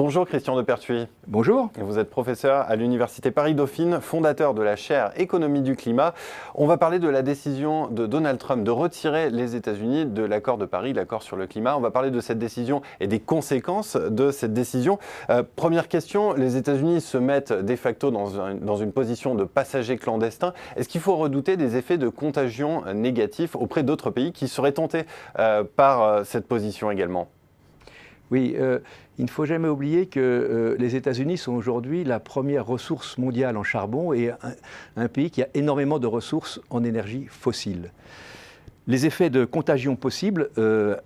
Bonjour Christian Depertuis. Bonjour. Vous êtes professeur à l'Université Paris-Dauphine, fondateur de la chaire Économie du climat. On va parler de la décision de Donald Trump de retirer les États-Unis de l'accord de Paris, l'accord sur le climat. On va parler de cette décision et des conséquences de cette décision. Première question, les États-Unis se mettent de facto dans une position de passagers clandestins. Est-ce qu'il faut redouter des effets de contagion négatifs auprès d'autres pays qui seraient tentés par cette position également ? Oui, il ne faut jamais oublier que les États-Unis sont aujourd'hui la première ressource mondiale en charbon et un pays qui a énormément de ressources en énergie fossile. Les effets de contagion possibles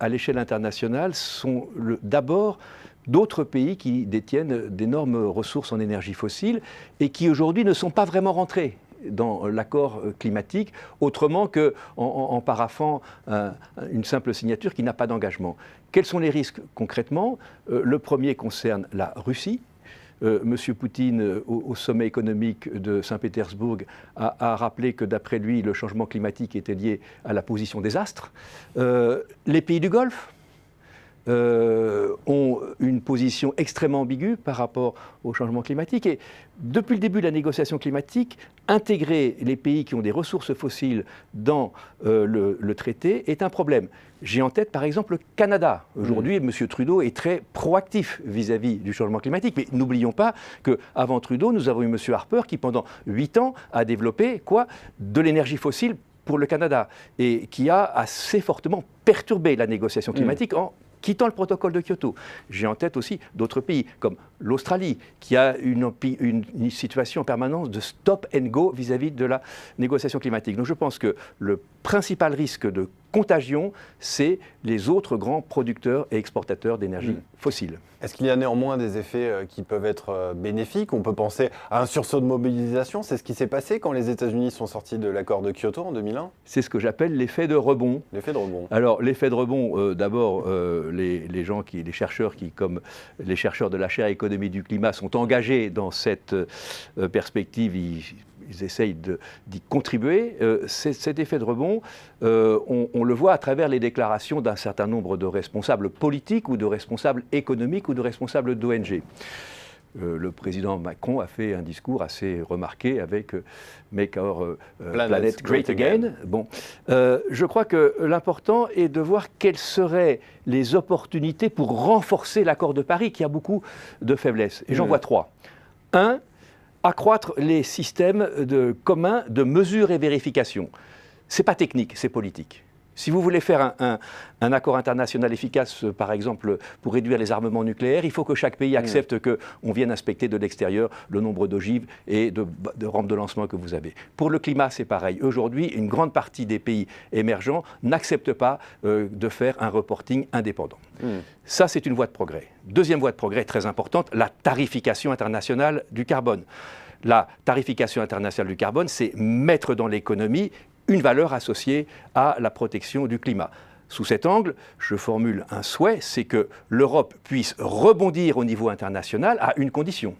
à l'échelle internationale sont d'abord d'autres pays qui détiennent d'énormes ressources en énergie fossile et qui aujourd'hui ne sont pas vraiment rentrés dans l'accord climatique, autrement qu'en paraphant une simple signature qui n'a pas d'engagement. Quels sont les risques concrètement ? Le premier concerne la Russie. M. Poutine, au sommet économique de Saint-Pétersbourg, a rappelé que d'après lui, le changement climatique était lié à la position des astres. Les pays du Golfe ont une position extrêmement ambiguë par rapport au changement climatique. Et depuis le début de la négociation climatique, intégrer les pays qui ont des ressources fossiles dans le traité est un problème. J'ai en tête par exemple le Canada. Aujourd'hui, M. Trudeau est très proactif vis-à-vis du changement climatique. Mais n'oublions pas qu'avant Trudeau, nous avons eu M. Harper qui pendant 8 ans a développé de l'énergie fossile pour le Canada et qui a assez fortement perturbé la négociation climatique en quittant le protocole de Kyoto. J'ai en tête aussi d'autres pays, comme l'Australie, qui a une situation en permanence de stop and go vis-à-vis de la négociation climatique. Donc je pense que le principal risque de contagion, c'est les autres grands producteurs et exportateurs d'énergie fossile. Est-ce qu'il y a néanmoins des effets qui peuvent être bénéfiques ? On peut penser à un sursaut de mobilisation. C'est ce qui s'est passé quand les États-Unis sont sortis de l'accord de Kyoto en 2001 ? C'est ce que j'appelle l'effet de rebond. L'effet de rebond. Alors, l'effet de rebond, d'abord, les chercheurs qui, comme les chercheurs de la chaire Économie du climat, sont engagés dans cette perspective, ils essayent d'y contribuer. Cet effet de rebond, on le voit à travers les déclarations d'un certain nombre de responsables politiques ou de responsables économiques ou de responsables d'ONG. Le président Macron a fait un discours assez remarqué avec Make Our Planet Great Again. Bon, je crois que l'important est de voir quelles seraient les opportunités pour renforcer l'accord de Paris, qui a beaucoup de faiblesses. Et j'en vois 3. 1, accroître les systèmes communs de mesure et vérification. Ce n'est pas technique, c'est politique. Si vous voulez faire un accord international efficace, par exemple, pour réduire les armements nucléaires, il faut que chaque pays accepte qu'on vienne inspecter de l'extérieur le nombre d'ogives et de rampes de lancement que vous avez. Pour le climat, c'est pareil. Aujourd'hui, une grande partie des pays émergents n'acceptent pas de faire un reporting indépendant. Ça, c'est une voie de progrès. Deuxième voie de progrès très importante, la tarification internationale du carbone. La tarification internationale du carbone, c'est mettre dans l'économie une valeur associée à la protection du climat. Sous cet angle, je formule un souhait, c'est que l'Europe puisse rebondir au niveau international à une condition.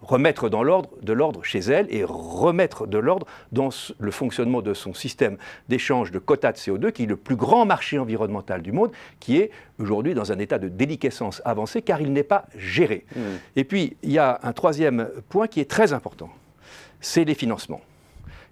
Remettre de l'ordre chez elle et remettre de l'ordre dans le fonctionnement de son système d'échange de quotas de CO2, qui est le plus grand marché environnemental du monde, qui est aujourd'hui dans un état de déliquescence avancée, car il n'est pas géré. Et puis, il y a un troisième point qui est très important, c'est les financements.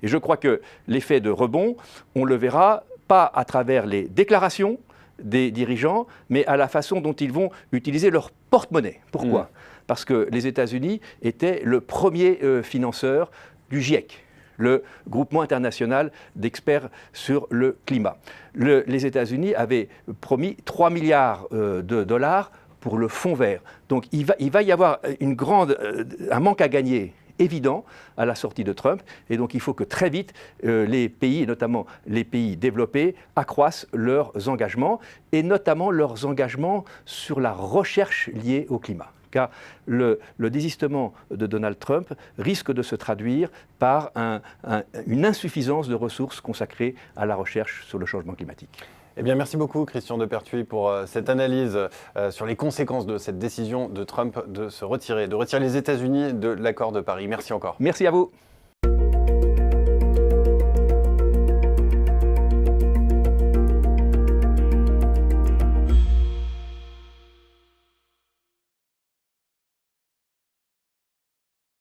Et je crois que l'effet de rebond, on le verra pas à travers les déclarations des dirigeants, mais à la façon dont ils vont utiliser leur porte-monnaie. Pourquoi ? Parce que les États-Unis étaient le premier financeur du GIEC, le groupement international d'experts sur le climat. Les États-Unis avaient promis 3 milliards de dollars pour le fonds vert. Donc il va y avoir un manque à gagner évident à la sortie de Trump, et donc il faut que très vite les pays, et notamment les pays développés, accroissent leurs engagements, et notamment leurs engagements sur la recherche liée au climat. Car le désistement de Donald Trump risque de se traduire par une insuffisance de ressources consacrées à la recherche sur le changement climatique. Eh bien, merci beaucoup Christian Depertuis pour cette analyse sur les conséquences de cette décision de Trump de retirer les États-Unis de l'accord de Paris. Merci encore. Merci à vous.